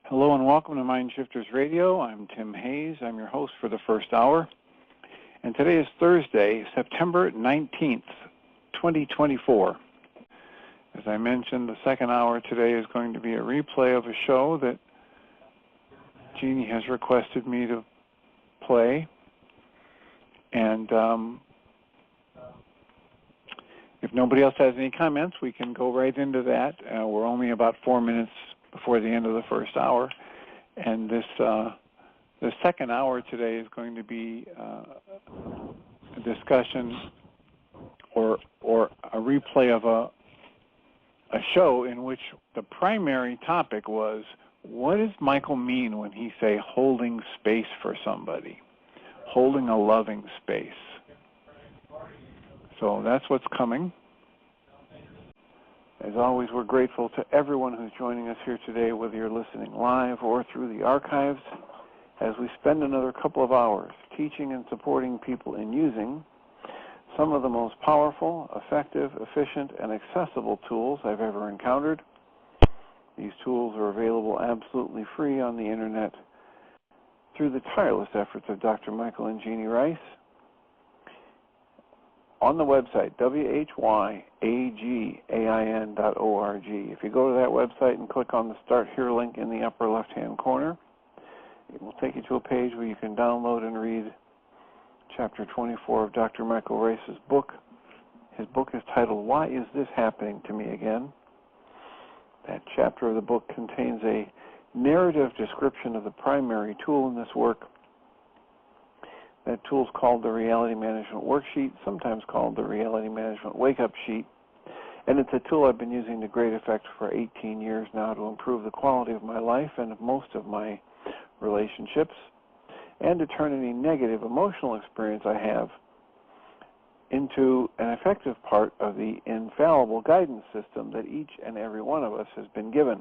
Hello and welcome to MindShifters Radio. I'm Tim Hayes. I'm your host for the first hour. And today is Thursday, September 19th, 2024. As I mentioned, the second hour today is going to be a replay of a show that Jeanie has requested me to play. And if nobody else has any comments, we can go right into that. We're only about 4 minutes before the end of the first hour, and the second hour today is going to be a discussion or a replay of a show in which the primary topic was, what does Michael mean when he say holding space for somebody, holding a loving space? So that's what's coming. As always, we're grateful to everyone who's joining us here today, whether you're listening live or through the archives, as we spend another couple of hours teaching and supporting people in using some of the most powerful, effective, efficient, and accessible tools I've ever encountered. These tools are available absolutely free on the Internet through the tireless efforts of Dr. Michael and Jeanie Ryce. On the website, whyagain.org. If you go to that website and click on the Start Here link in the upper left-hand corner, it will take you to a page where you can download and read Chapter 24 of Dr. Michael Ryce's book. His book is titled, Why Is This Happening to Me Again? That chapter of the book contains a narrative description of the primary tool in this work. That tool is called the Reality Management Worksheet, sometimes called the Reality Management Wake-Up Sheet. And it's a tool I've been using to great effect for 18 years now to improve the quality of my life and of most of my relationships, and to turn any negative emotional experience I have into an effective part of the infallible guidance system that each and every one of us has been given.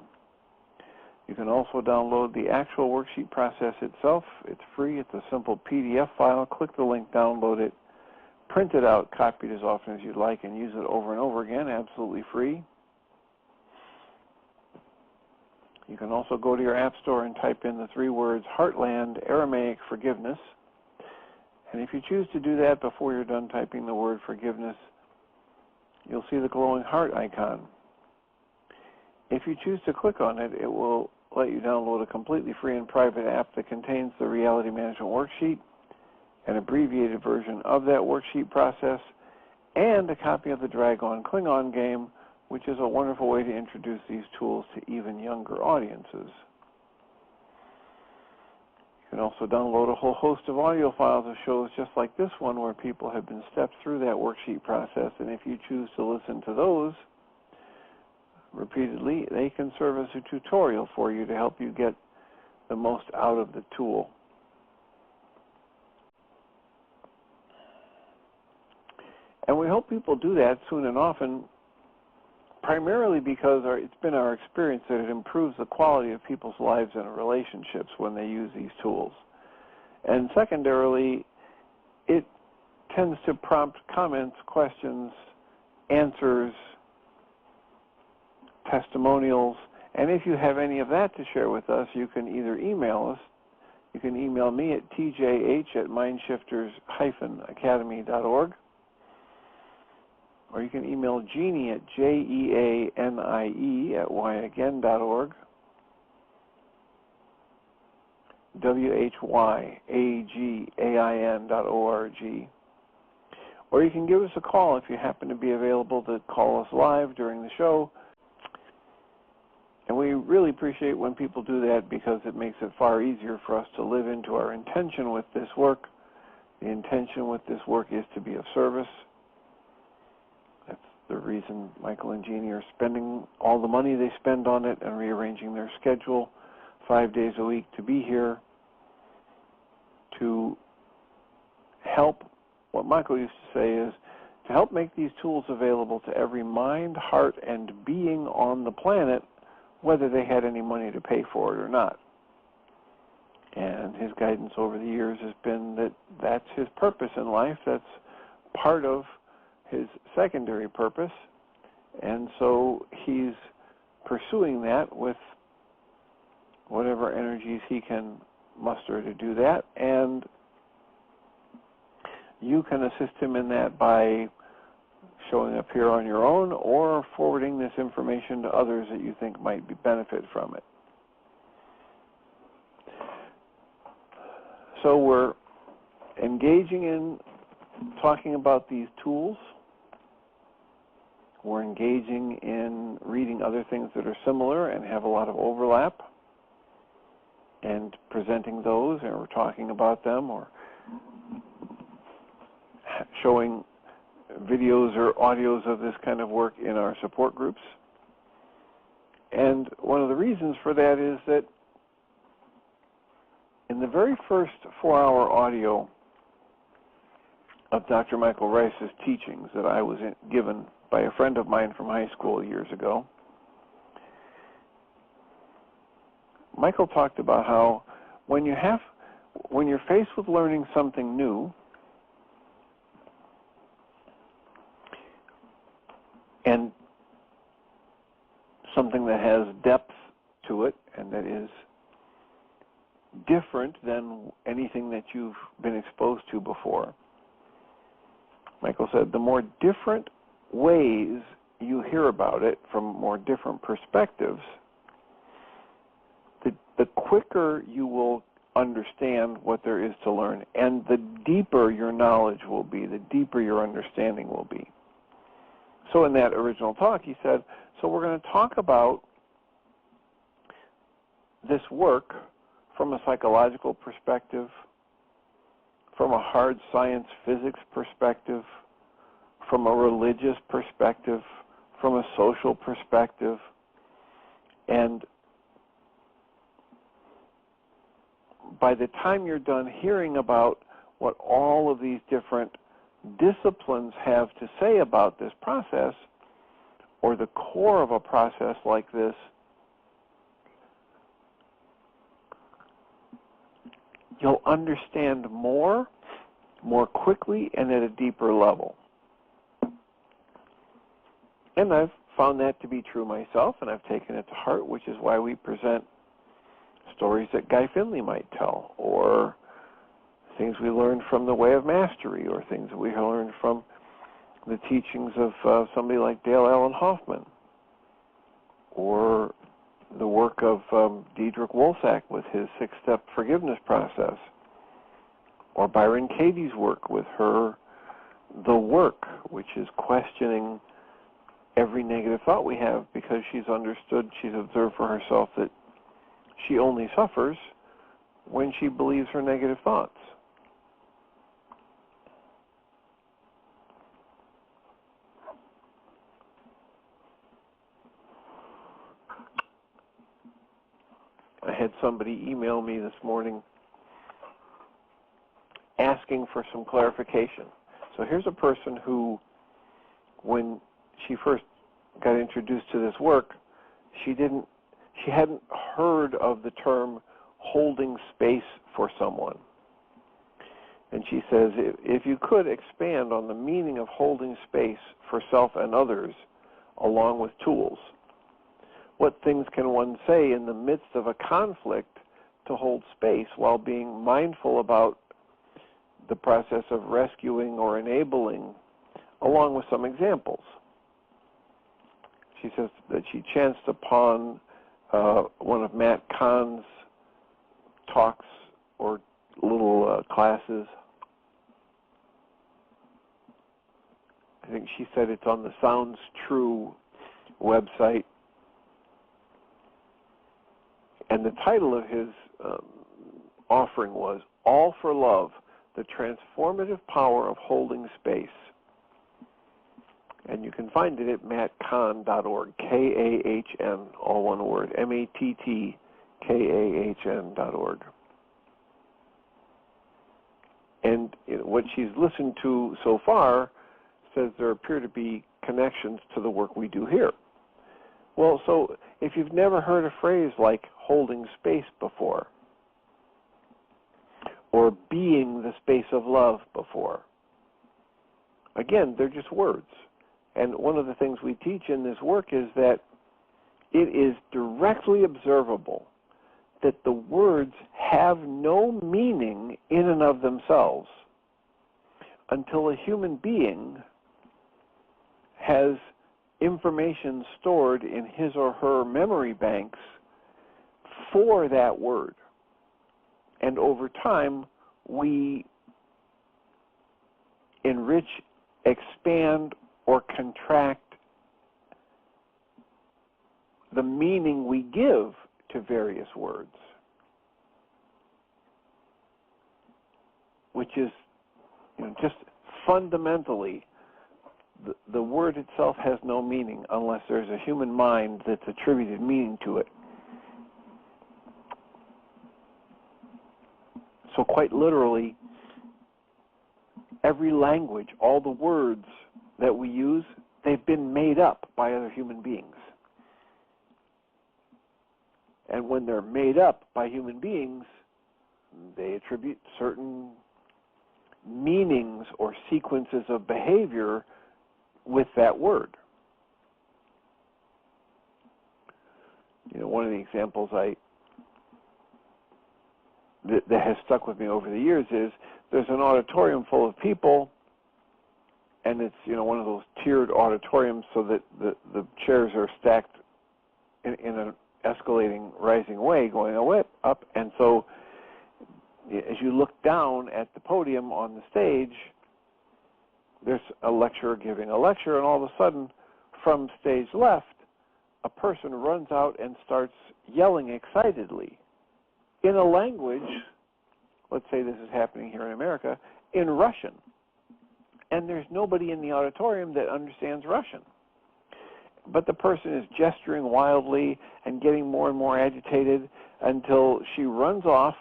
You can also download the actual worksheet process itself. It's free. It's a simple PDF file. Click the link, download it, print it out, copy it as often as you'd like, and use it over and over again, absolutely free. You can also go to your app store and type in the 3 words, Heartland Aramaic Forgiveness. And if you choose to do that before you're done typing the word forgiveness, you'll see the glowing heart icon. If you choose to click on it, it will let you download a completely free and private app that contains the Reality Management Worksheet, an abbreviated version of that worksheet process, and a copy of the Dragon Klingon game, which is a wonderful way to introduce these tools to even younger audiences. You can also download a whole host of audio files of shows just like this one where people have been stepped through that worksheet process, and if you choose to listen to those repeatedly, they can serve as a tutorial for you to help you get the most out of the tool. And we hope people do that soon and often, primarily because it's been our experience that it improves the quality of people's lives and relationships when they use these tools. And secondarily, it tends to prompt comments, questions, answers, testimonials, and if you have any of that to share with us, you can either email us. You can email me at tjh@mindshifters-academy.org, or you can email Jeanie at jeanie@whyagain.org, whyagain.org, or you can give us a call if you happen to be available to call us live during the show. And we really appreciate when people do that because it makes it far easier for us to live into our intention with this work. The intention with this work is to be of service. That's the reason Michael and Jeanie are spending all the money they spend on it and rearranging their schedule 5 days a week to be here to help. What Michael used to say is to help make these tools available to every mind, heart, and being on the planet, whether they had any money to pay for it or not. And his guidance over the years has been that that's his purpose in life. That's part of his secondary purpose. And so he's pursuing that with whatever energies he can muster to do that, and you can assist him in that by showing up here on your own or forwarding this information to others that you think might benefit from it. So we're engaging in talking about these tools. We're engaging in reading other things that are similar and have a lot of overlap and presenting those, and we're talking about them or showing videos or audios of this kind of work in our support groups. And one of the reasons for that is that in the very first 4-hour audio of Dr. Michael Ryce's teachings that I was given by a friend of mine from high school years ago, Michael talked about how when you're faced with learning something new, and something that has depth to it and that is different than anything that you've been exposed to before. Michael said the more different ways you hear about it from more different perspectives, the quicker you will understand what there is to learn, and the deeper your knowledge will be, the deeper your understanding will be. So in that original talk, he said, so we're going to talk about this work from a psychological perspective, from a hard science physics perspective, from a religious perspective, from a social perspective, and by the time you're done hearing about what all of these different disciplines have to say about this process, or the core of a process like this, you'll understand more quickly, and at a deeper level. And I've found that to be true myself, and I've taken it to heart, which is why we present stories that Guy Finley might tell, or things we learned from The Way of Mastery, or things that we learned from the teachings of somebody like Dale Allen Hoffman, or the work of Diedrich Wolsack with his 6-step forgiveness process, or Byron Katie's work with her The Work, which is questioning every negative thought we have because she's observed for herself that she only suffers when she believes her negative thoughts. I had somebody email me this morning asking for some clarification. So here's a person who, when she first got introduced to this work, she hadn't heard of the term holding space for someone. And she says, if you could expand on the meaning of holding space for self and others along with tools. What things can one say in the midst of a conflict to hold space while being mindful about the process of rescuing or enabling, along with some examples? She says that she chanced upon one of Matt Kahn's talks or little classes. I think she said it's on the Sounds True website. And the title of his offering was All for Love, the Transformative Power of Holding Space. And you can find it at mattkahn.org, K-A-H-N, all one word, M-A-T-T-K-A-H-N.org. And what she's listened to so far says there appear to be connections to the work we do here. Well, so if you've never heard a phrase like holding space before, or being the space of love before, again, they're just words. And one of the things we teach in this work is that it is directly observable that the words have no meaning in and of themselves until a human being has information stored in his or her memory banks for that word. And over time, we enrich, expand, or contract the meaning we give to various words, which is, just fundamentally, the word itself has no meaning unless there's a human mind that's attributed meaning to it. So quite literally, every language, all the words that we use, they've been made up by other human beings. And when they're made up by human beings, they attribute certain meanings or sequences of behavior with that word. One of the examples that has stuck with me over the years is there's an auditorium full of people, and it's one of those tiered auditoriums so that the chairs are stacked in an escalating, rising way, going up, and so as you look down at the podium on the stage, there's a lecturer giving a lecture, and all of a sudden, from stage left, a person runs out and starts yelling excitedly in a language, let's say this is happening here in America, in Russian. And there's nobody in the auditorium that understands Russian. But the person is gesturing wildly and getting more and more agitated until she runs off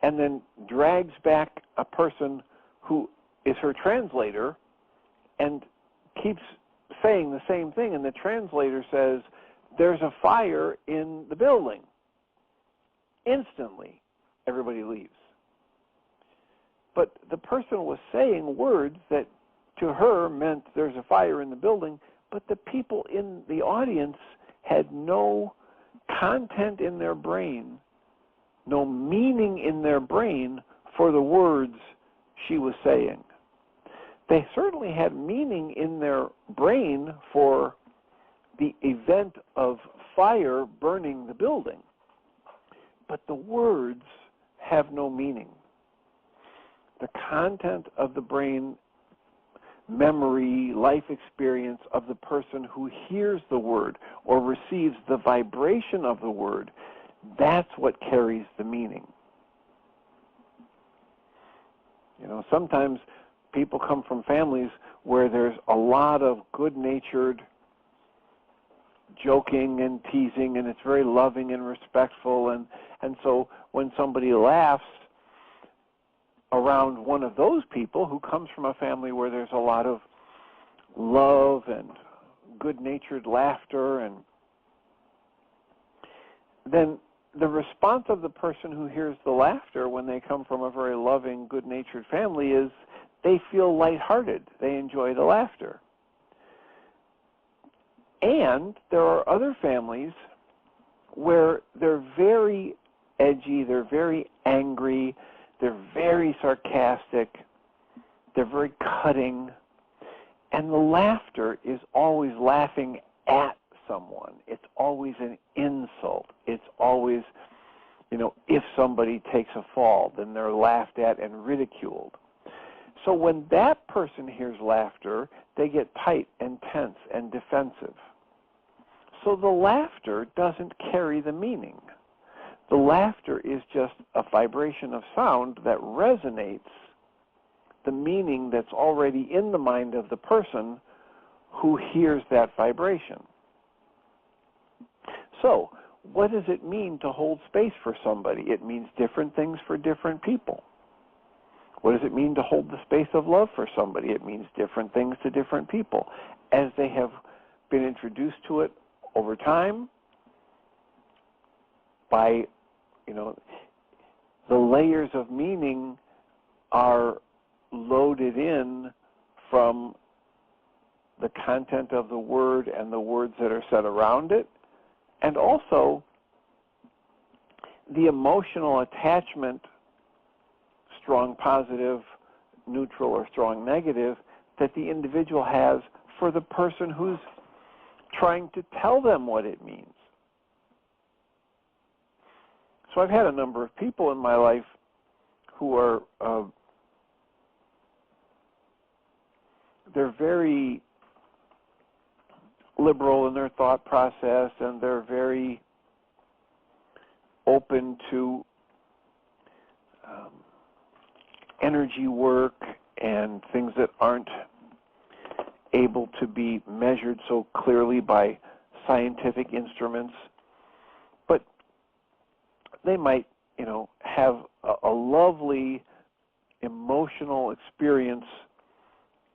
and then drags back a person who is her translator and keeps saying the same thing. And the translator says, "There's a fire in the building." Instantly, everybody leaves. But the person was saying words that to her meant there's a fire in the building, but the people in the audience had no content in their brain, no meaning in their brain for the words she was saying. They certainly had meaning in their brain for the event of fire burning the building, but the words have no meaning. The content of the brain, memory, life experience of the person who hears the word or receives the vibration of the word, that's what carries the meaning. Sometimes people come from families where there's a lot of good-natured joking and teasing, and it's very loving and respectful, and so when somebody laughs around one of those people who comes from a family where there's a lot of love and good-natured laughter, and then the response of the person who hears the laughter when they come from a very loving, good-natured family is they feel lighthearted. They enjoy the laughter. And there are other families where they're very edgy, they're very angry, they're very sarcastic, they're very cutting, and the laughter is always laughing at someone. It's always an insult. It's always, if somebody takes a fall, then they're laughed at and ridiculed. So when that person hears laughter, they get tight and tense and defensive. So the laughter doesn't carry the meaning. The laughter is just a vibration of sound that resonates the meaning that's already in the mind of the person who hears that vibration. So, what does it mean to hold space for somebody? It means different things for different people. What does it mean to hold the space of love for somebody? It means different things to different people. As they have been introduced to it over time, by, the layers of meaning are loaded in from the content of the word and the words that are said around it, and also the emotional attachment, strong positive, neutral, or strong negative, that the individual has for the person who's trying to tell them what it means. So I've had a number of people in my life who are, they're very liberal in their thought process, and they're very open to energy work and things that aren't able to be measured so clearly by scientific instruments. But they might, have a lovely emotional experience,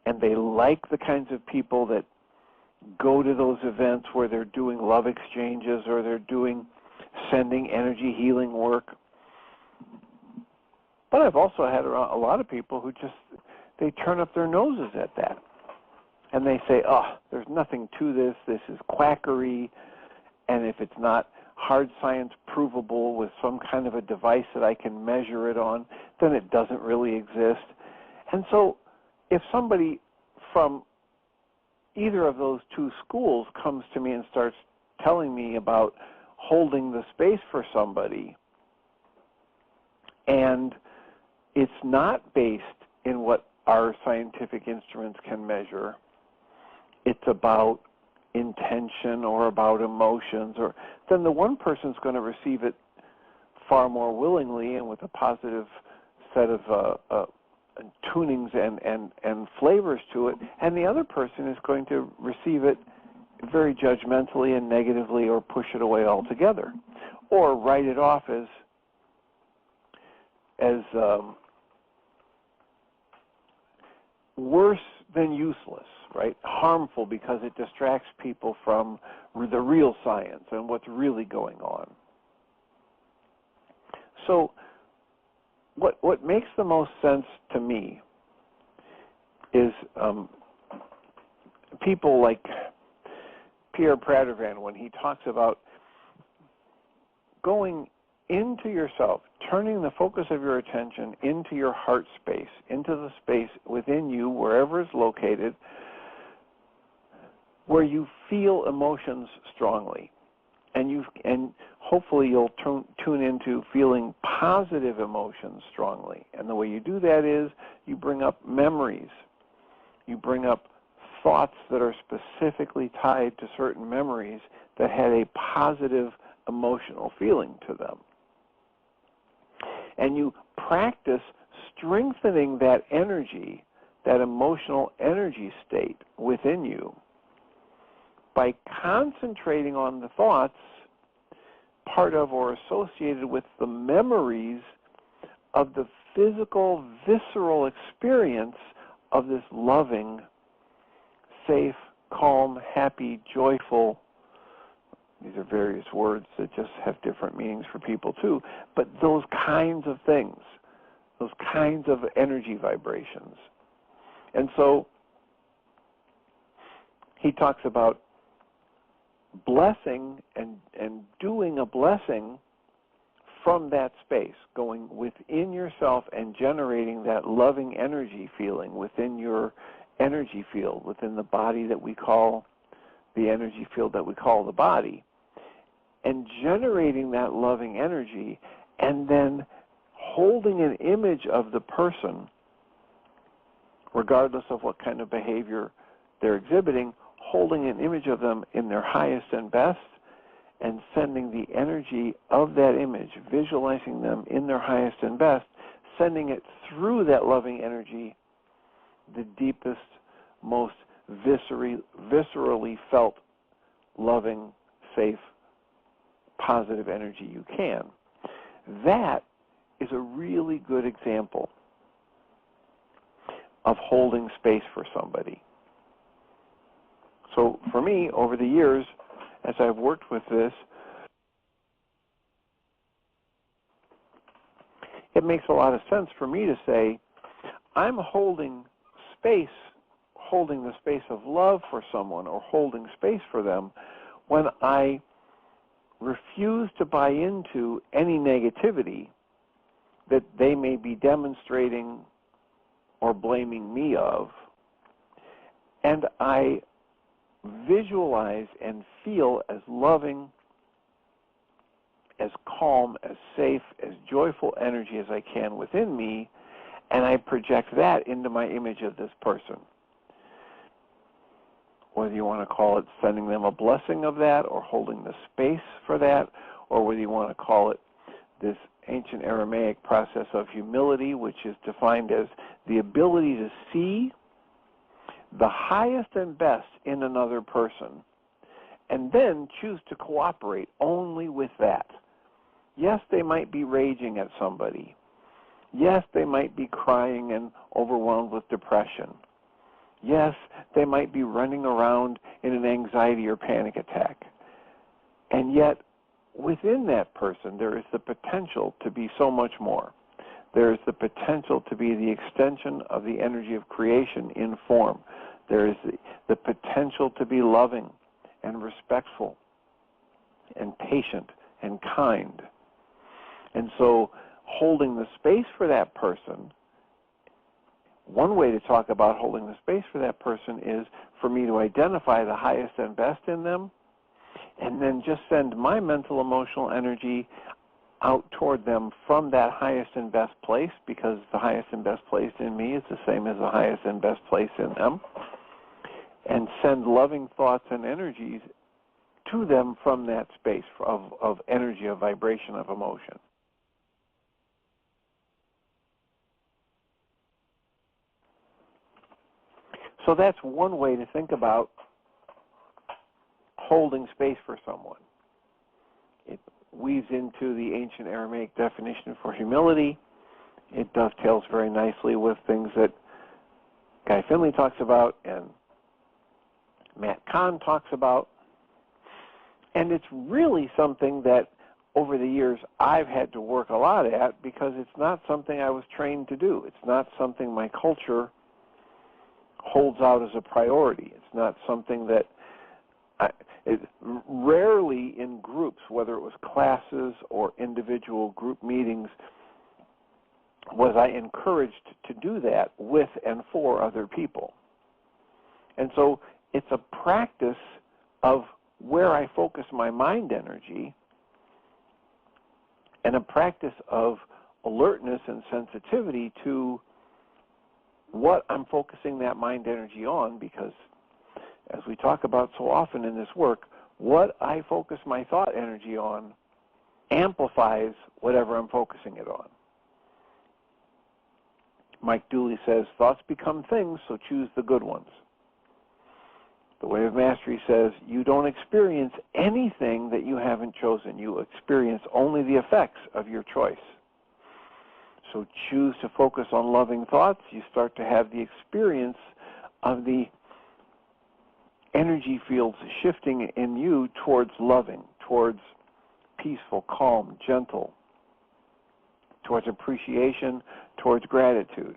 and they like the kinds of people that go to those events where they're doing love exchanges or they're doing sending energy healing work. But I've also had a lot of people who they turn up their noses at that. And they say, there's nothing to this. This is quackery. And if it's not hard science provable with some kind of a device that I can measure it on, then it doesn't really exist. And so if somebody from either of those two schools comes to me and starts telling me about holding the space for somebody, and it's not based in what our scientific instruments can measure, it's about intention or about emotions, then the one person's going to receive it far more willingly and with a positive set of tunings and flavors to it, and the other person is going to receive it very judgmentally and negatively, or push it away altogether, or write it off as worse than useless, right? Harmful because it distracts people from the real science and what's really going on. So what makes the most sense to me is people like Pierre Pradervan, when he talks about going into yourself, turning the focus of your attention into your heart space, into the space within you, wherever it's located, where you feel emotions strongly. And hopefully you'll tune into feeling positive emotions strongly. And the way you do that is you bring up memories. You bring up thoughts that are specifically tied to certain memories that had a positive emotional feeling to them. And you practice strengthening that energy, that emotional energy state within you, by concentrating on the thoughts part of or associated with the memories of the physical, visceral experience of this loving, safe, calm, happy, joyful. These are various words that just have different meanings for people too. But those kinds of things, those kinds of energy vibrations. And so he talks about blessing and doing a blessing from that space, going within yourself and generating that loving energy feeling within your energy field, within the body that we call, the energy field that we call the body, and generating that loving energy, and then holding an image of the person, regardless of what kind of behavior they're exhibiting, holding an image of them in their highest and best, and sending the energy of that image, visualizing them in their highest and best, sending it through that loving energy, the deepest, most viscerally felt loving, safe, positive energy you can. That is a really good example of holding space for somebody. So for me, over the years, as I've worked with this, it makes a lot of sense for me to say, I'm holding space, holding the space of love for someone, or holding space for them, when I refuse to buy into any negativity that they may be demonstrating or blaming me of, and I visualize and feel as loving, as calm, as safe, as joyful energy as I can within me, and I project that into my image of this person. Whether you want to call it sending them a blessing of that, or holding the space for that, or whether you want to call it this ancient Aramaic process of humility, which is defined as the ability to see the highest and best in another person, and then choose to cooperate only with that. Yes, they might be raging at somebody. Yes, they might be crying and overwhelmed with depression. Yes, they might be running around in an anxiety or panic attack. And yet, within that person, there is the potential to be so much more. There is the potential to be the extension of the energy of creation in form. There is the potential to be loving and respectful and patient and kind. And so, holding the space for that person, one way to talk about holding the space for that person is for me to identify the highest and best in them, and then just send my mental, emotional energy out toward them from that highest and best place, because the highest and best place in me is the same as the highest and best place in them, and send loving thoughts and energies to them from that space of energy, of vibration, of emotion. So that's one way to think about holding space for someone. It weaves into the ancient Aramaic definition for humility. It dovetails very nicely with things that Guy Finley talks about and Matt Kahn talks about. And it's really something that over the years I've had to work a lot at, because it's not something I was trained to do. It's not something my culture holds out as a priority. It's not something that rarely in groups, whether it was classes or individual group meetings, was I encouraged to do that with and for other people. And so it's a practice of where I focus my mind energy, and a practice of alertness and sensitivity to what I'm focusing that mind energy on, because as we talk about so often in this work, what I focus my thought energy on amplifies whatever I'm focusing it on. Mike Dooley says, thoughts become things, so choose the good ones. The Way of Mastery says, you don't experience anything that you haven't chosen. You experience only the effects of your choice. So choose to focus on loving thoughts. You start to have the experience of the energy fields shifting in you towards loving, towards peaceful, calm, gentle, towards appreciation, towards gratitude.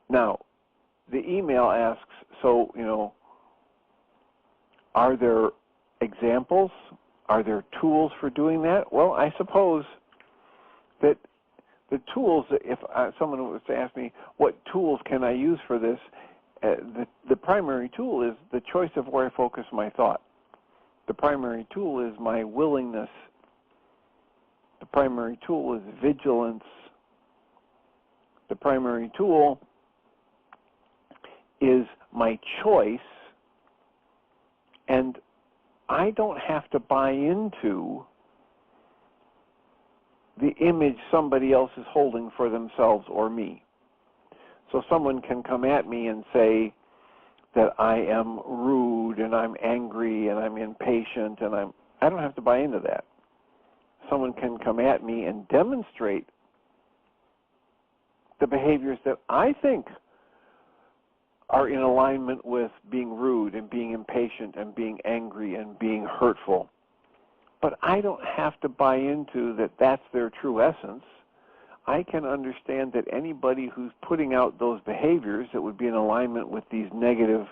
Now, the email asks, so, are there examples? Are there tools for doing that? Well, I suppose that the tools, if someone was to ask me, what tools can I use for this, the primary tool is the choice of where I focus my thought. The primary tool is my willingness. The primary tool is vigilance. The primary tool is my choice, and I don't have to buy into the image somebody else is holding for themselves or me. So someone can come at me and say that I am rude and I'm angry and I'm impatient, and I don't have to buy into that. Someone can come at me and demonstrate the behaviors that I think are in alignment with being rude and being impatient and being angry and being hurtful. But I don't have to buy into that that's their true essence. I can understand that anybody who's putting out those behaviors that would be in alignment with these negative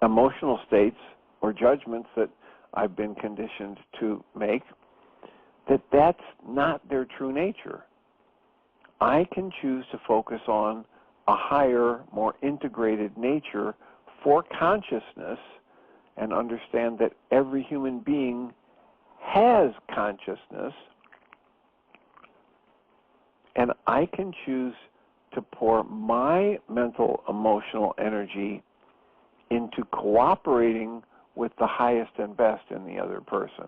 emotional states or judgments that I've been conditioned to make, that's not their true nature. I can choose to focus on a higher, more integrated nature for consciousness and understand that every human being has consciousness, and I can choose to pour my mental, emotional energy into cooperating with the highest and best in the other person.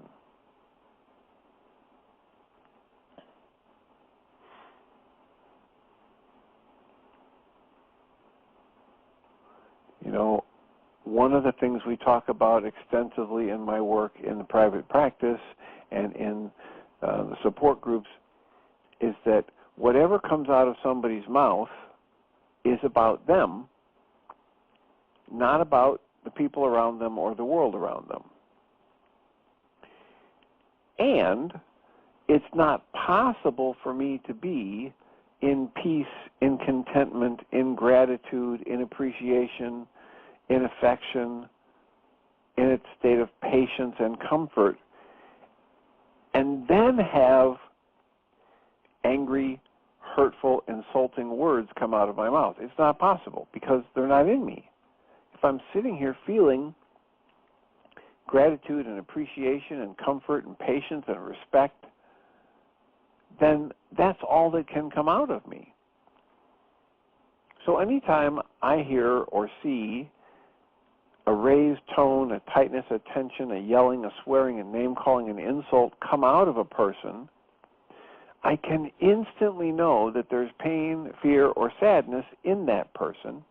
You know, one of the things we talk about extensively in my work in the private practice and in the support groups is that whatever comes out of somebody's mouth is about them, not about the people around them or the world around them. And it's not possible for me to be in peace, in contentment, in gratitude, in appreciation, in affection, in its state of patience and comfort, and then have angry, hurtful, insulting words come out of my mouth. It's not possible because they're not in me. If I'm sitting here feeling gratitude and appreciation and comfort and patience and respect, then that's all that can come out of me. So anytime I hear or see a raised tone, a tightness, a tension, a yelling, a swearing, a name-calling, an insult come out of a person, I can instantly know that there's pain, fear, or sadness in that person.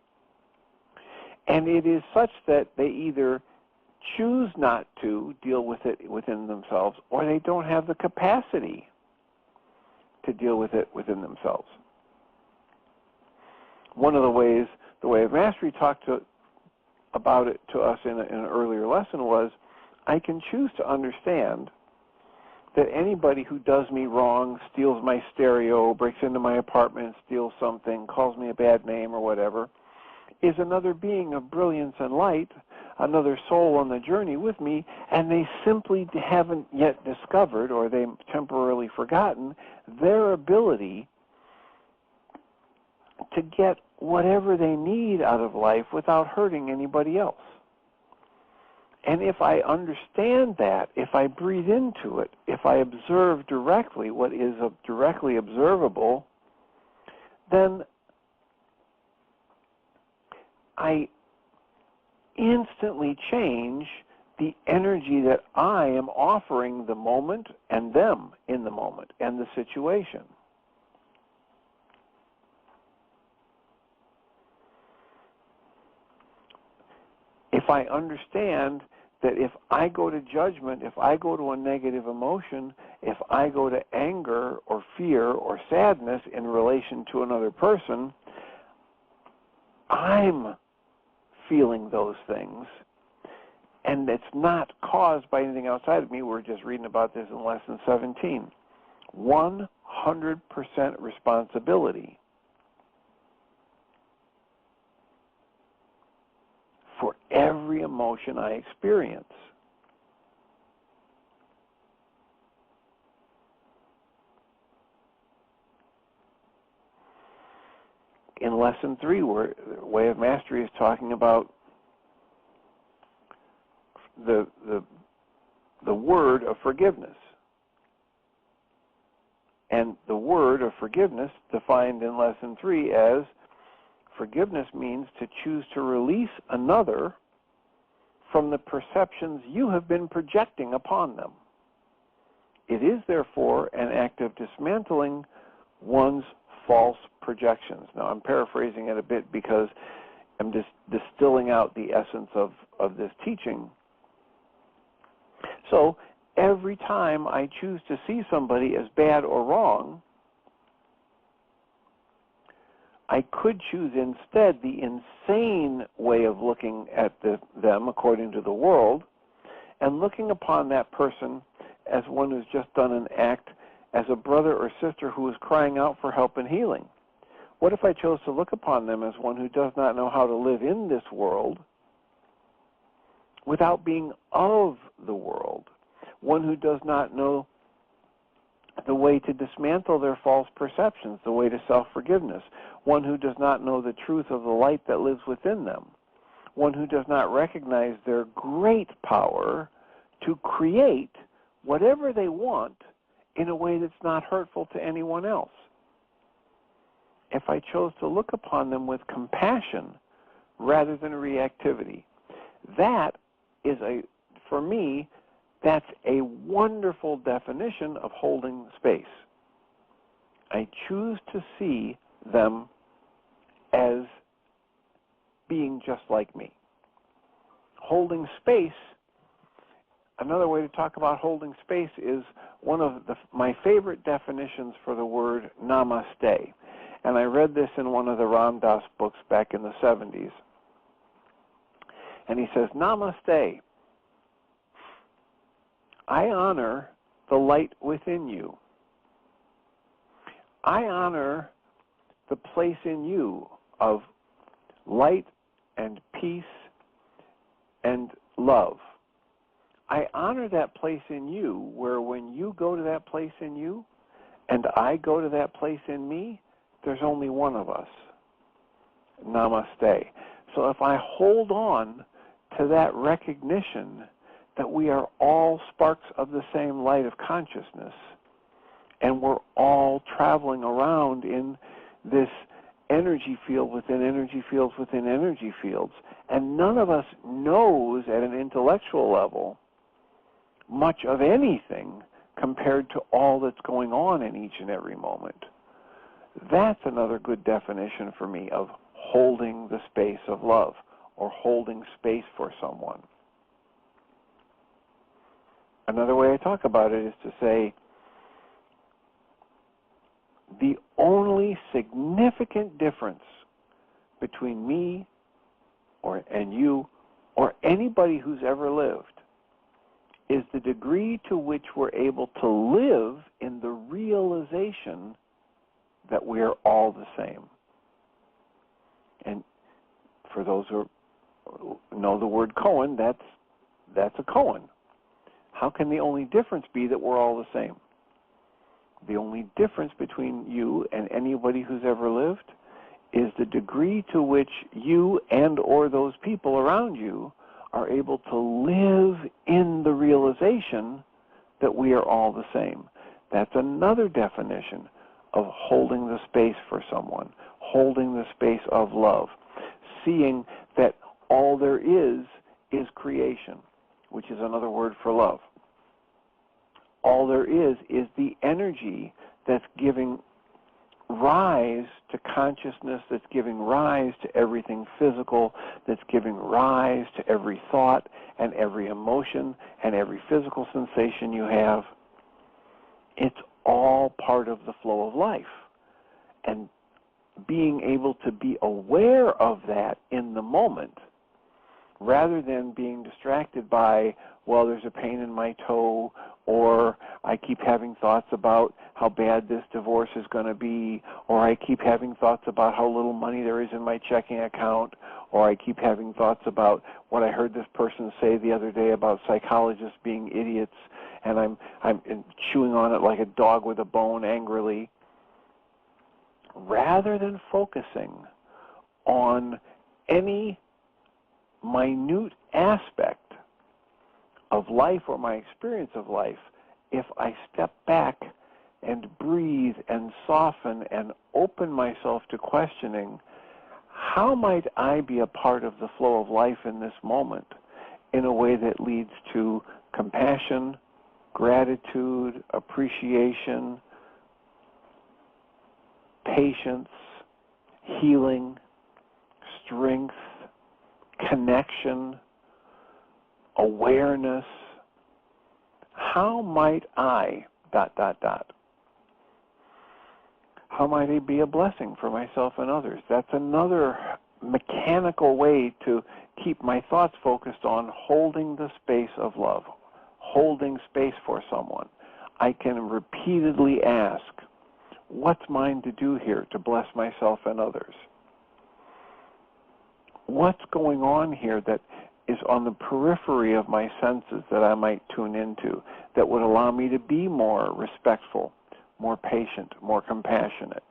And it is such that they either choose not to deal with it within themselves, or they don't have the capacity to deal with it within themselves. One of the ways the Way of Mastery talked about it to us in an earlier lesson was, I can choose to understand that anybody who does me wrong, steals my stereo, breaks into my apartment, steals something, calls me a bad name or whatever, is another being of brilliance and light, another soul on the journey with me, and they simply haven't yet discovered, or they've temporarily forgotten, their ability to get whatever they need out of life without hurting anybody else. And if I understand that, if I breathe into it, if I observe directly what is directly observable, then I instantly change the energy that I am offering the moment and them in the moment and the situation. If I understand that if I go to judgment, if I go to a negative emotion, if I go to anger or fear or sadness in relation to another person, I'm feeling those things, and it's not caused by anything outside of me. We're just reading about this in Lesson 17. 100% responsibility for every emotion I experience. In Lesson 3, where the Way of Mastery is talking about the word of forgiveness. And the word of forgiveness defined in Lesson 3 as forgiveness means to choose to release another from the perceptions you have been projecting upon them. It is, therefore, an act of dismantling one's false projections. Now, I'm paraphrasing it a bit because I'm just distilling out the essence of this teaching. So, every time I choose to see somebody as bad or wrong, I could choose instead the insane way of looking at them according to the world, and looking upon that person as one who's just done an act as a brother or sister who is crying out for help and healing. What if I chose to look upon them as one who does not know how to live in this world without being of the world, one who does not know the way to dismantle their false perceptions, the way to self-forgiveness, one who does not know the truth of the light that lives within them, one who does not recognize their great power to create whatever they want in a way that's not hurtful to anyone else. If I chose to look upon them with compassion rather than reactivity, that is for me, that's a wonderful definition of holding space. I choose to see them as being just like me. Holding space, another way to talk about holding space is one of my favorite definitions for the word namaste. And I read this in one of the Ram Dass books back in the 70s. And he says, namaste. I honor the light within you. I honor the place in you of light and peace and love. I honor that place in you where when you go to that place in you and I go to that place in me, there's only one of us. Namaste. So if I hold on to that recognition that we are all sparks of the same light of consciousness, and we're all traveling around in this energy field within energy fields within energy fields, and none of us knows at an intellectual level much of anything compared to all that's going on in each and every moment. That's another good definition for me of holding the space of love or holding space for someone. Another way I talk about it is to say the only significant difference between me and you or anybody who's ever lived is the degree to which we're able to live in the realization that we are all the same. And for those who know the word koan, that's a koan. How can the only difference be that we're all the same? The only difference between you and anybody who's ever lived is the degree to which you and or those people around you are able to live in the realization that we are all the same. That's another definition of holding the space for someone, holding the space of love, seeing that all there is creation, which is another word for love. All there is the energy that's giving rise to consciousness, that's giving rise to everything physical, that's giving rise to every thought and every emotion and every physical sensation you have. It's all part of the flow of life. And being able to be aware of that in the moment, rather than being distracted by, well, there's a pain in my toe, or I keep having thoughts about how bad this divorce is going to be, or I keep having thoughts about how little money there is in my checking account, or I keep having thoughts about what I heard this person say the other day about psychologists being idiots, and I'm chewing on it like a dog with a bone angrily. Rather than focusing on any minute aspect of life or my experience of life, if I step back and breathe and soften and open myself to questioning, how might I be a part of the flow of life in this moment in a way that leads to compassion, gratitude, appreciation, patience, healing, strength, connection, awareness. How might I ... How might I be a blessing for myself and others? That's another mechanical way to keep my thoughts focused on holding the space of love, holding space for someone. I can repeatedly ask, what's mine to do here to bless myself and others? What's going on here that is on the periphery of my senses that I might tune into that would allow me to be more respectful, more patient, more compassionate.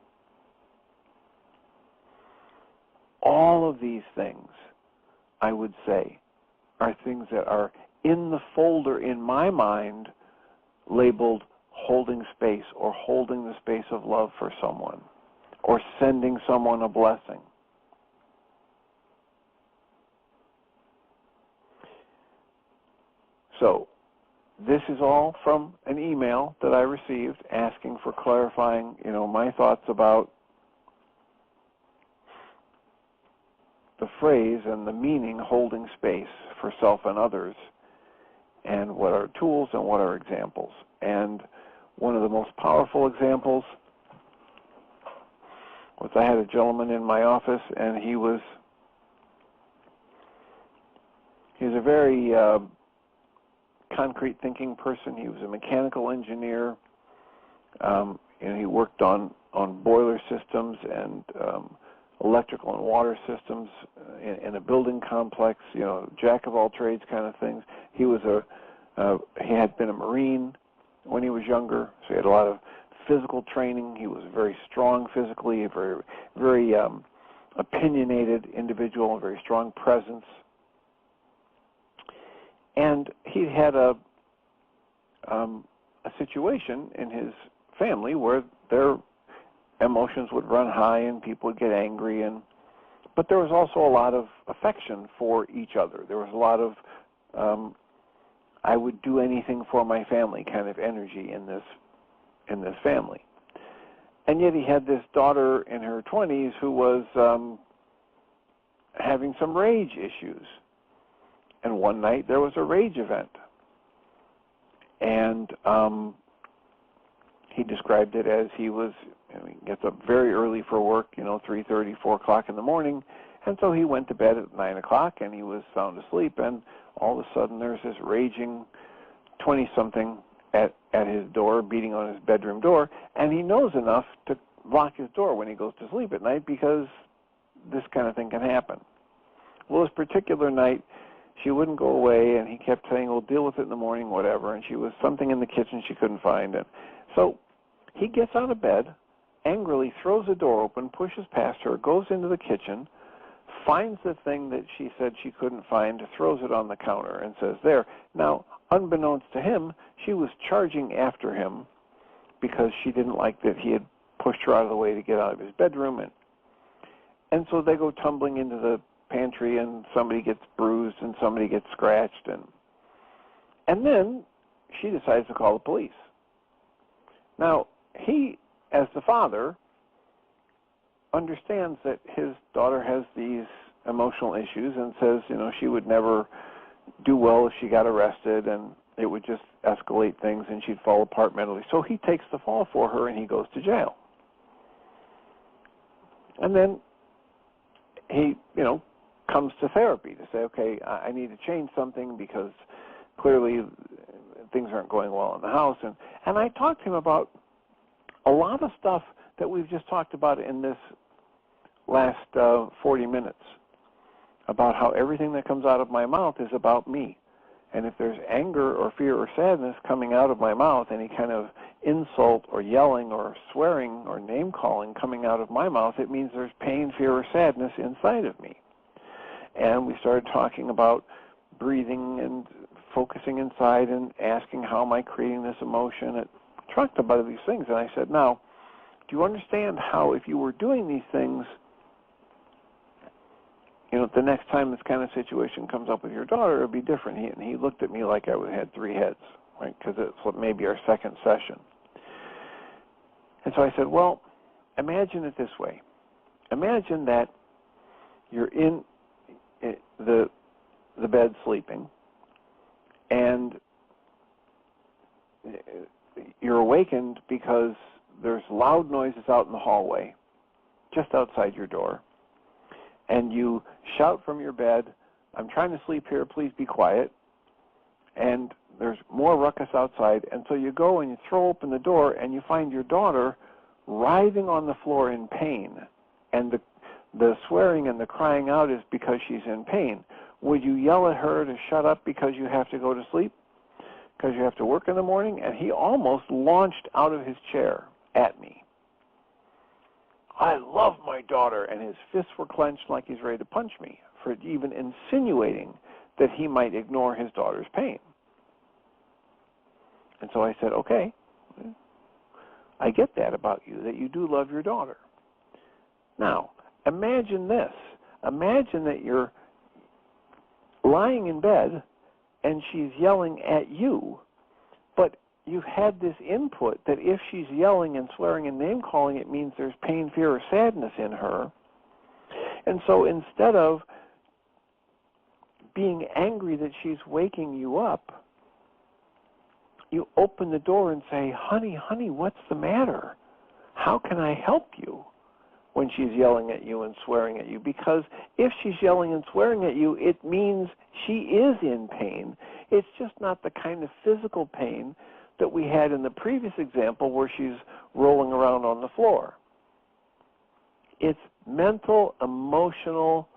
All of these things, I would say, are things that are in the folder in my mind labeled holding space or holding the space of love for someone or sending someone a blessing. So this is all from an email that I received asking for clarifying, my thoughts about the phrase and the meaning holding space for self and others, and what are tools and what are examples. And one of the most powerful examples was I had a gentleman in my office, and he was a very concrete thinking person. He was a mechanical engineer, and he worked on boiler systems and electrical and water systems in a building complex, jack of all trades kind of things. He had been a Marine when he was younger, so he had a lot of physical training. He was very strong physically, a very, very opinionated individual, a very strong presence. And he had a situation in his family where their emotions would run high and people would get angry, but there was also a lot of affection for each other. There was a lot of I would do anything for my family kind of energy in this family. And yet he had this daughter in her 20s who was having some rage issues. And one night there was a rage event. And he described it as he gets up very early for work, 3:30, 4 o'clock in the morning. And so he went to bed at 9 o'clock and he was sound asleep. And all of a sudden there's this raging 20-something at his door, beating on his bedroom door. And he knows enough to lock his door when he goes to sleep at night because this kind of thing can happen. Well, this particular night, she wouldn't go away, and he kept saying, "We'll deal with it in the morning, whatever." And she was something in the kitchen she couldn't find. And so he gets out of bed, angrily throws the door open, pushes past her, goes into the kitchen, finds the thing that she said she couldn't find, throws it on the counter, and says, "There." Now, unbeknownst to him, she was charging after him because she didn't like that he had pushed her out of the way to get out of his bedroom. And so they go tumbling into the pantry, and somebody gets bruised and somebody gets scratched, and then she decides to call the police. Now, he, as the father, understands that his daughter has these emotional issues and says, she would never do well if she got arrested, and it would just escalate things and she'd fall apart mentally. So he takes the fall for her and he goes to jail. And then he, comes to therapy to say, okay, I need to change something because clearly things aren't going well in the house. And I talked to him about a lot of stuff that we've just talked about in this last 40 minutes, about how everything that comes out of my mouth is about me. And if there's anger or fear or sadness coming out of my mouth, any kind of insult or yelling or swearing or name-calling coming out of my mouth, it means there's pain, fear, or sadness inside of me. And we started talking about breathing and focusing inside and asking, how am I creating this emotion? It talked about these things, and I said, now, do you understand how if you were doing these things, the next time this kind of situation comes up with your daughter, it would be different. And he looked at me like I had 3 heads, right, because it's maybe our second session. And so I said, well, imagine it this way. Imagine that you're in the bed sleeping, and you're awakened because there's loud noises out in the hallway, just outside your door. And you shout from your bed, I'm trying to sleep here, please be quiet. And there's more ruckus outside. And so you go and you throw open the door and you find your daughter writhing on the floor in pain. And the swearing and the crying out is because she's in pain. Would you yell at her to shut up because you have to go to sleep, because you have to work in the morning? And he almost launched out of his chair at me. I love my daughter, and his fists were clenched like he's ready to punch me for even insinuating that he might ignore his daughter's pain. And so I said, okay, I get that about you, that you do love your daughter. Now, imagine this. Imagine that you're lying in bed and she's yelling at you, but you've had this input that if she's yelling and swearing and name-calling, it means there's pain, fear, or sadness in her. And so instead of being angry that she's waking you up, you open the door and say, honey, what's the matter? How can I help you? When she's yelling at you and swearing at you. Because if she's yelling and swearing at you, it means she is in pain. It's just not the kind of physical pain that we had in the previous example where she's rolling around on the floor. It's mental, emotional,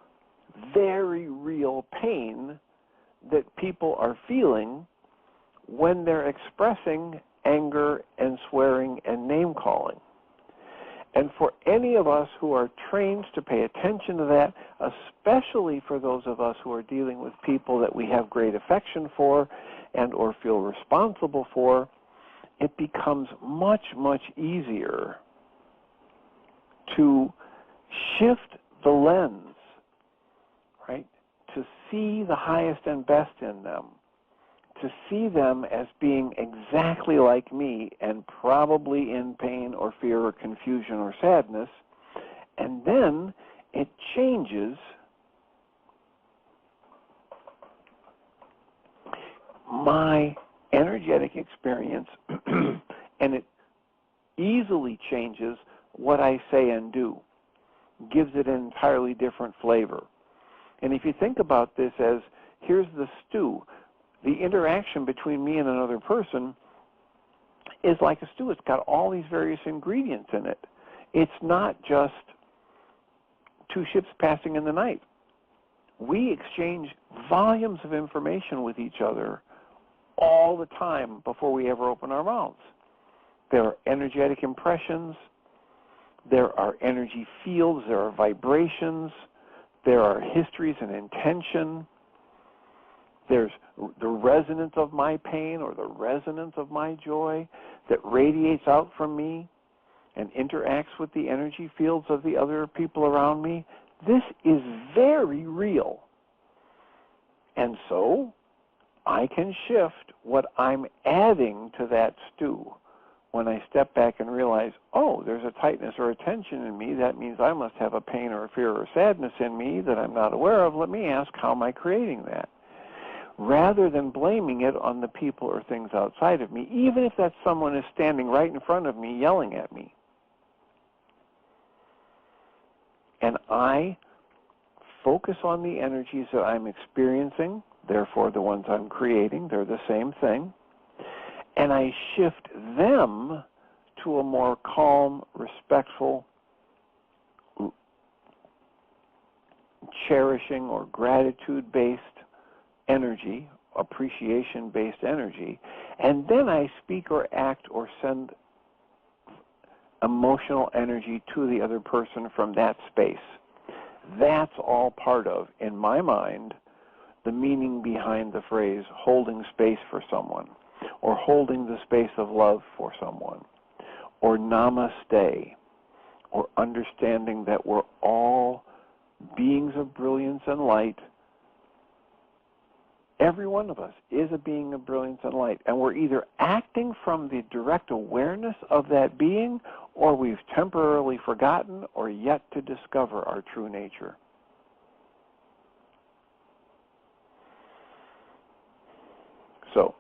very real pain that people are feeling when they're expressing anger and swearing and name-calling. And for any of us who are trained to pay attention to that, especially for those of us who are dealing with people that we have great affection for and or feel responsible for, it becomes much, much easier to shift the lens, right, to see the highest and best in them, to see them as being exactly like me and probably in pain or fear or confusion or sadness, and then it changes my energetic experience and it easily changes what I say and do, gives it an entirely different flavor. And if you think about this as, here's the stew, the interaction between me and another person is like a stew. It's got all these various ingredients in it. It's not just two ships passing in the night. We exchange volumes of information with each other all the time before we ever open our mouths. There are energetic impressions. There are energy fields. There are vibrations. There are histories and intention. There's the resonance of my pain or the resonance of my joy that radiates out from me and interacts with the energy fields of the other people around me. This is very real. And so I can shift what I'm adding to that stew when I step back and realize, oh, there's a tightness or a tension in me. That means I must have a pain or a fear or sadness in me that I'm not aware of. Let me ask, how am I creating that? Rather than blaming it on the people or things outside of me, even if that someone is standing right in front of me yelling at me. And I focus on the energies that I'm experiencing, therefore the ones I'm creating, they're the same thing, and I shift them to a more calm, respectful, cherishing or gratitude-based energy, appreciation-based energy, and then I speak or act or send emotional energy to the other person from that space. That's all part of, in my mind, the meaning behind the phrase holding space for someone, or holding the space of love for someone, or namaste, or understanding that we're all beings of brilliance and light. Every one of us is a being of brilliance and light, and we're either acting from the direct awareness of that being, or we've temporarily forgotten or yet to discover our true nature. So,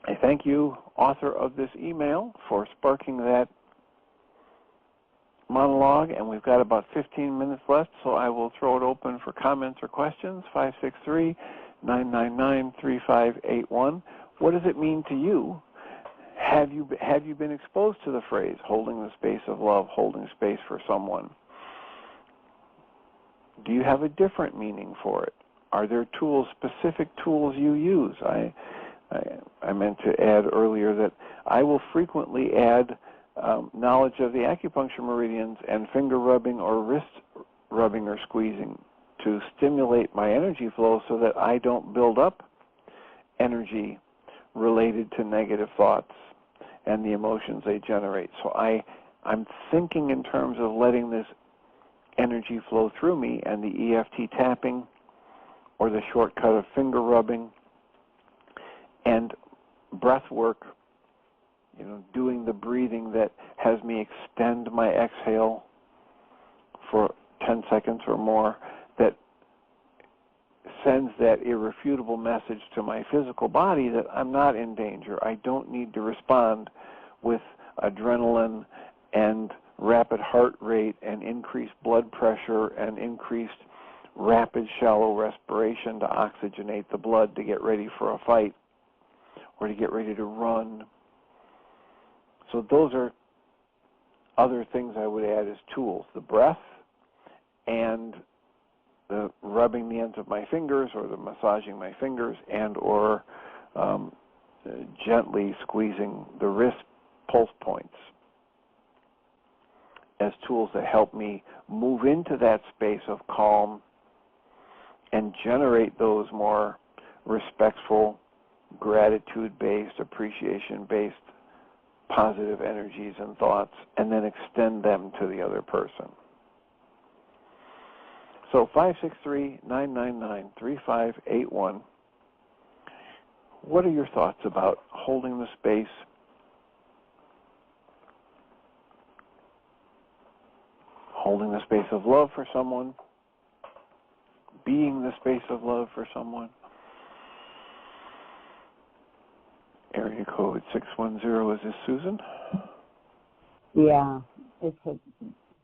I thank you, author of this email, for sparking that monologue, and we've got about 15 minutes left, so I will throw it open for comments or questions. 563-999-3581. What does it mean to you? Have you been exposed to the phrase holding the space of love, holding space for someone? Do you have a different meaning for it? Are there tools, specific tools you use? I meant to add earlier that I will frequently add knowledge of the acupuncture meridians and finger rubbing or wrist rubbing or squeezing to stimulate my energy flow so that I don't build up energy related to negative thoughts and the emotions they generate. So I'm thinking in terms of letting this energy flow through me, and the EFT tapping or the shortcut of finger rubbing and breath work, doing the breathing that has me extend my exhale for 10 seconds or more, that sends that irrefutable message to my physical body that I'm not in danger. I don't need to respond with adrenaline and rapid heart rate and increased blood pressure and increased rapid shallow respiration to oxygenate the blood to get ready for a fight or to get ready to run. So those are other things I would add as tools: the breath and the rubbing the ends of my fingers or the massaging my fingers and or gently squeezing the wrist pulse points as tools that help me move into that space of calm and generate those more respectful, gratitude-based, appreciation-based positive energies and thoughts, and then extend them to the other person. So 563-999-3581. What are your thoughts about holding the space, holding the space of love for someone, being the space of love for someone? Area code 610, is this Susan? Yeah, it's a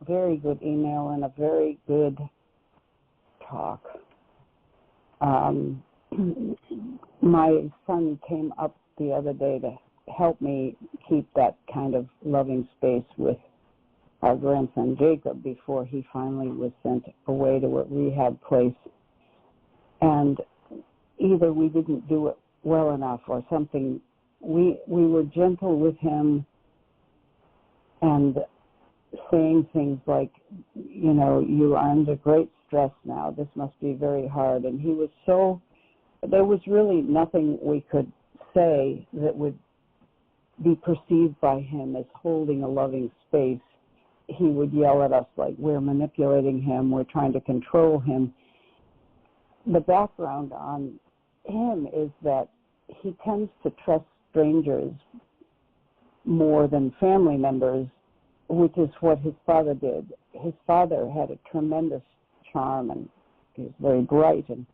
very good email and a very good talk. My son came up the other day to help me keep that kind of loving space with our grandson Jacob before he finally was sent away to a rehab place. And either we didn't do it well enough or something. We were gentle with him and saying things like, you are under great stress now. This must be very hard. And he was there was really nothing we could say that would be perceived by him as holding a loving space. He would yell at us like we're manipulating him, we're trying to control him. The background on him is that he tends to trust strangers more than family members, which is what his father did. His father had a tremendous charm, and he was very bright, and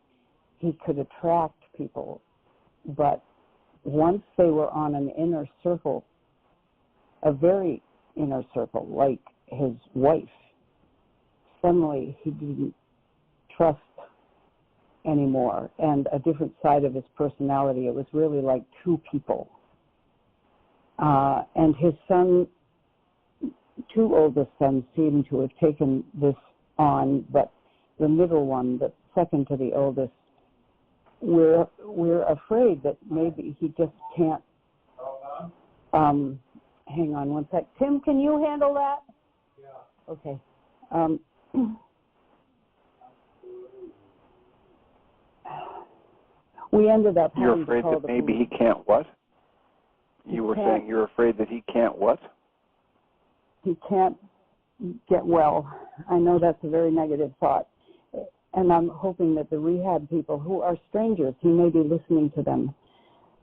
he could attract people. But once they were on an inner circle, a very inner circle, like his wife, suddenly he didn't trust anymore, and a different side of his personality. It was really like two people. And his two oldest sons seem to have taken this on, but the middle one, the second to the oldest, we're afraid that maybe he just can't. Hang on one sec. Tim, can you handle that? Yeah. Okay. We ended up having to call the police. You're afraid that maybe he can't what? You were saying you're afraid that he can't what? He can't get well. I know that's a very negative thought. And I'm hoping that the rehab people who are strangers, he may be listening to them.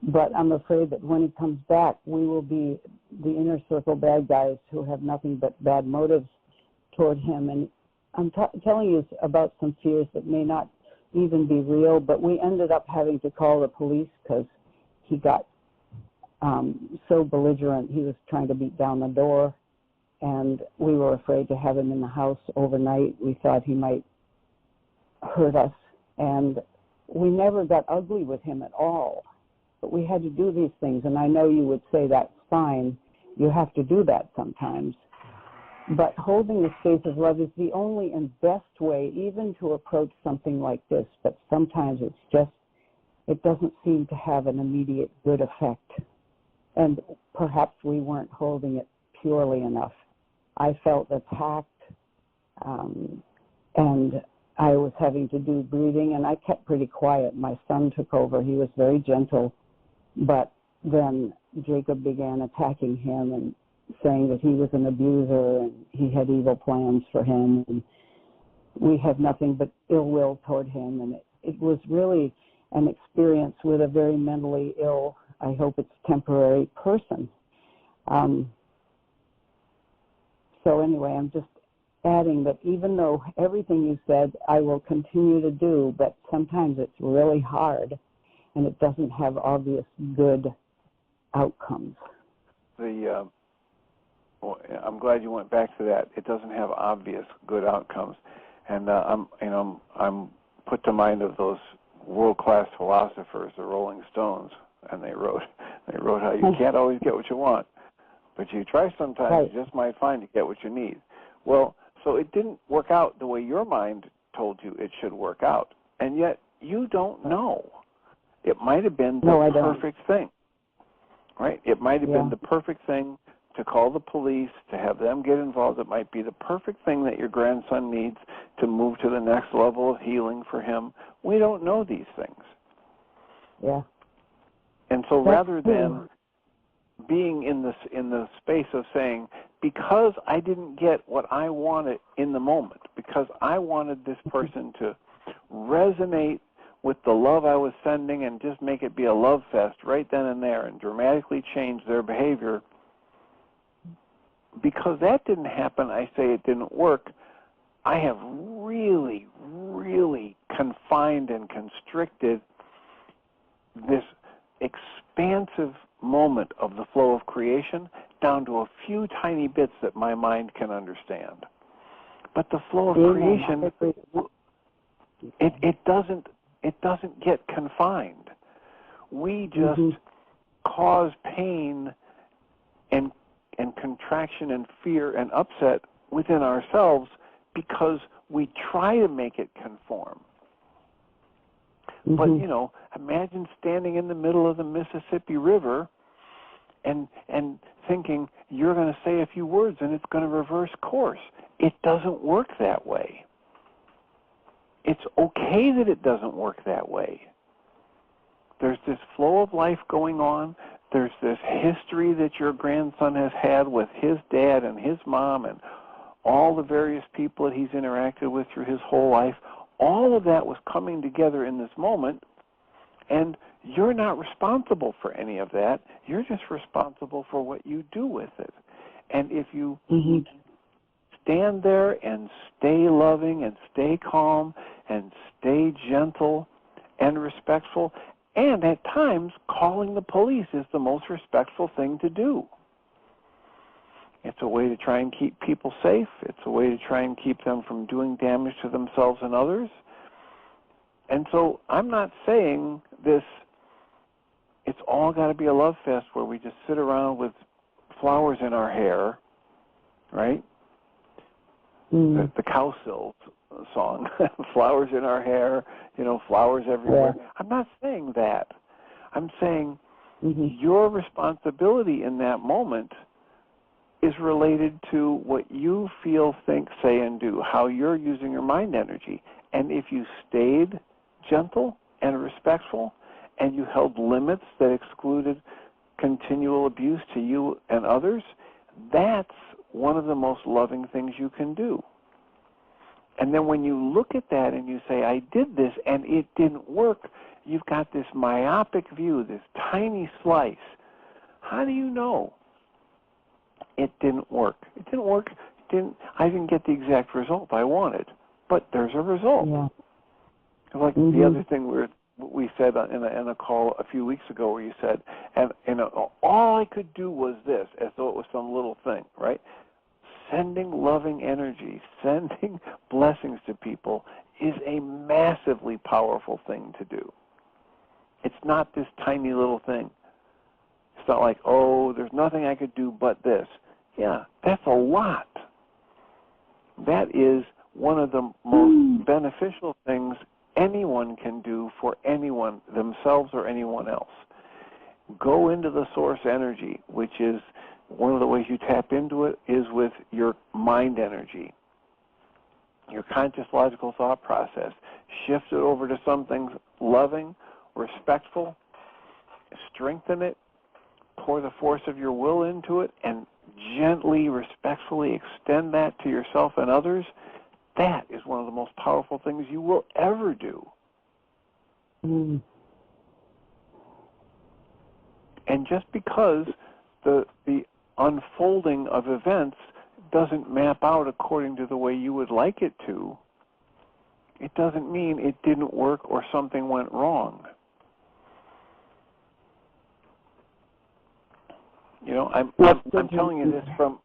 But I'm afraid that when he comes back, we will be the inner circle bad guys who have nothing but bad motives toward him. And I'm telling you about some fears that may not even be real, but we ended up having to call the police because he got so belligerent. He was trying to beat down the door, and we were afraid to have him in the house overnight. We thought he might hurt us, and we never got ugly with him at all. But we had to do these things, and I know you would say that's fine. You have to do that sometimes. But holding the space of love is the only and best way even to approach something like this. But sometimes it doesn't seem to have an immediate good effect. And perhaps we weren't holding it purely enough. I felt attacked, and I was having to do breathing, and I kept pretty quiet. My son took over. He was very gentle, but then Jacob began attacking him and saying that he was an abuser and he had evil plans for him, and we had nothing but ill will toward him. And it was really an experience with a very mentally ill, I hope it's temporary, person. So anyway, I'm just adding that even though everything you said I will continue to do, but sometimes it's really hard and it doesn't have obvious good outcomes. I'm glad you went back to that. It doesn't have obvious good outcomes, and I'm put to mind of those world-class philosophers, the Rolling Stones, and they wrote how you can't always get what you want, but you try sometimes. Right. You just might find you get what you need. Well, so it didn't work out the way your mind told you it should work out, and yet you don't know. It might have been the perfect thing, right? It might have been the perfect thing to call the police, to have them get involved. It might be the perfect thing that your grandson needs to move to the next level of healing for him. We don't know these things. Yeah. And so rather than being in the space of saying, because I didn't get what I wanted in the moment, because I wanted this person to resonate with the love I was sending and just make it be a love fest right then and there and dramatically change their behavior, because that didn't happen, I say it didn't work. I have really, really confined and constricted this expansive moment of the flow of creation down to a few tiny bits that my mind can understand. But the flow of creation, it doesn't get confined. We just cause pain and contraction and fear and upset within ourselves because we try to make it conform. But, imagine standing in the middle of the Mississippi River and thinking you're going to say a few words and it's going to reverse course. It doesn't work that way. It's okay that it doesn't work that way. There's this flow of life going on. There's this history that your grandson has had with his dad and his mom and all the various people that he's interacted with through his whole life. All of that was coming together in this moment, and you're not responsible for any of that. You're just responsible for what you do with it. And if you stand there and stay loving and stay calm and stay gentle and respectful, and at times, calling the police is the most respectful thing to do. It's a way to try and keep people safe. It's a way to try and keep them from doing damage to themselves and others. And so I'm not saying this, it's all got to be a love fest where we just sit around with flowers in our hair, right? The Cowsills song, flowers in our hair, flowers everywhere. Yeah. I'm not saying that. I'm saying your responsibility in that moment is related to what you feel, think, say, and do, how you're using your mind energy. And if you stayed gentle and respectful and you held limits that excluded continual abuse to you and others, that's one of the most loving things you can do. And then when you look at that and you say, I did this and it didn't work, you've got this myopic view, this tiny slice. How do you know it didn't work? It didn't work. I didn't get the exact result I wanted, but there's a result. Yeah. Like the other thing we said in a call a few weeks ago where you said, and all I could do was this, as though it was some little thing, right? Sending loving energy, sending blessings to people is a massively powerful thing to do. It's not this tiny little thing. It's not like, there's nothing I could do but this. Yeah, that's a lot. That is one of the most beneficial things anyone can do for anyone, themselves or anyone else. Go into the source energy, which is one of the ways you tap into it is with your mind energy, your conscious logical thought process. Shift it over to something loving, respectful, strengthen it, pour the force of your will into it, and gently, respectfully extend that to yourself and others. That is one of the most powerful things you will ever do. Mm. And just because the unfolding of events doesn't map out according to the way you would like it to, it doesn't mean it didn't work or something went wrong. You know, I'm telling you this from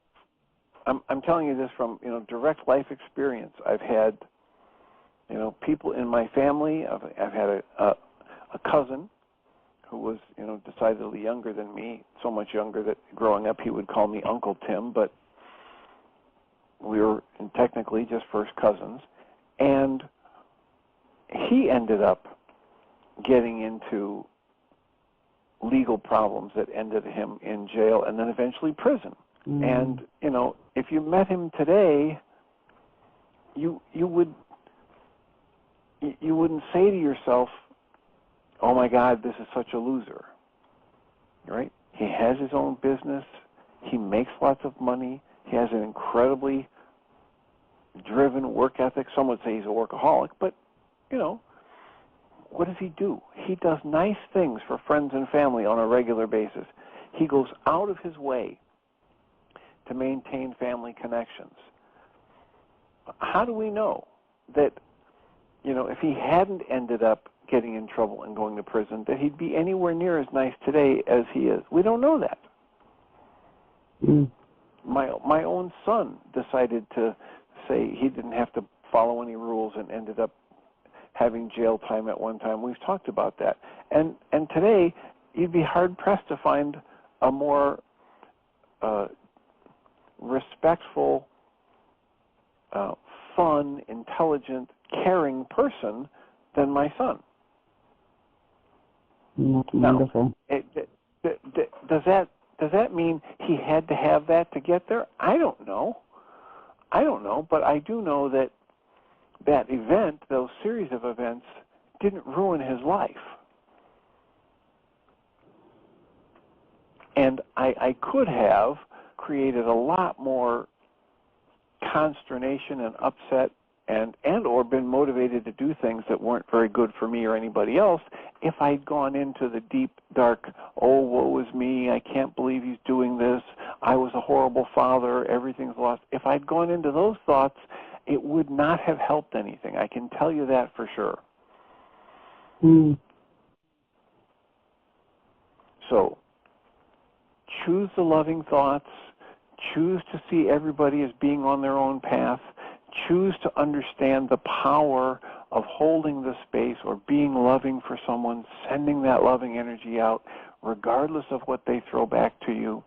I'm telling you this from direct life experience. I've had people in my family. I've had a cousin who was decidedly younger than me, so much younger that growing up he would call me Uncle Tim, but we were technically just first cousins, and he ended up getting into legal problems that ended him in jail and then eventually prison. And if you met him today, you wouldn't say to yourself, "Oh my God, this is such a loser." Right? He has his own business. He makes lots of money. He has an incredibly driven work ethic. Some would say he's a workaholic, but what does he do? He does nice things for friends and family on a regular basis. He goes out of his way to maintain family connections. How do we know that, if he hadn't ended up getting in trouble and going to prison, that he'd be anywhere near as nice today as he is? We don't know that. Mm. My own son decided to say he didn't have to follow any rules and ended up having jail time at one time. We've talked about that. And today, you'd be hard-pressed to find a more respectful, fun, intelligent, caring person than my son. That's wonderful. Does that mean he had to have that to get there? I don't know, but I do know that event, those series of events, didn't ruin his life. And I could have created a lot more consternation and upset and or been motivated to do things that weren't very good for me or anybody else if I'd gone into the deep, dark, "Oh, woe is me, I can't believe he's doing this, I was a horrible father, everything's lost." If I'd gone into those thoughts, it would not have helped anything. I can tell you that for sure. Mm. So, choose the loving thoughts. Choose to see everybody as being on their own path. Choose to understand the power of holding the space or being loving for someone, sending that loving energy out, regardless of what they throw back to you,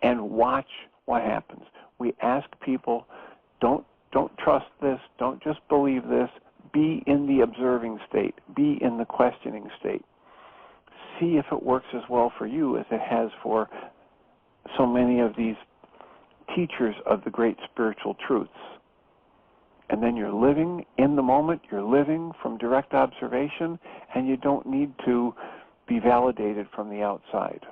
and watch what happens. We ask people, don't trust this, don't just believe this, be in the observing state, be in the questioning state. See if it works as well for you as it has for so many of these teachers of the great spiritual truths. And then you're living in the moment, you're living from direct observation, and you don't need to be validated from the outside.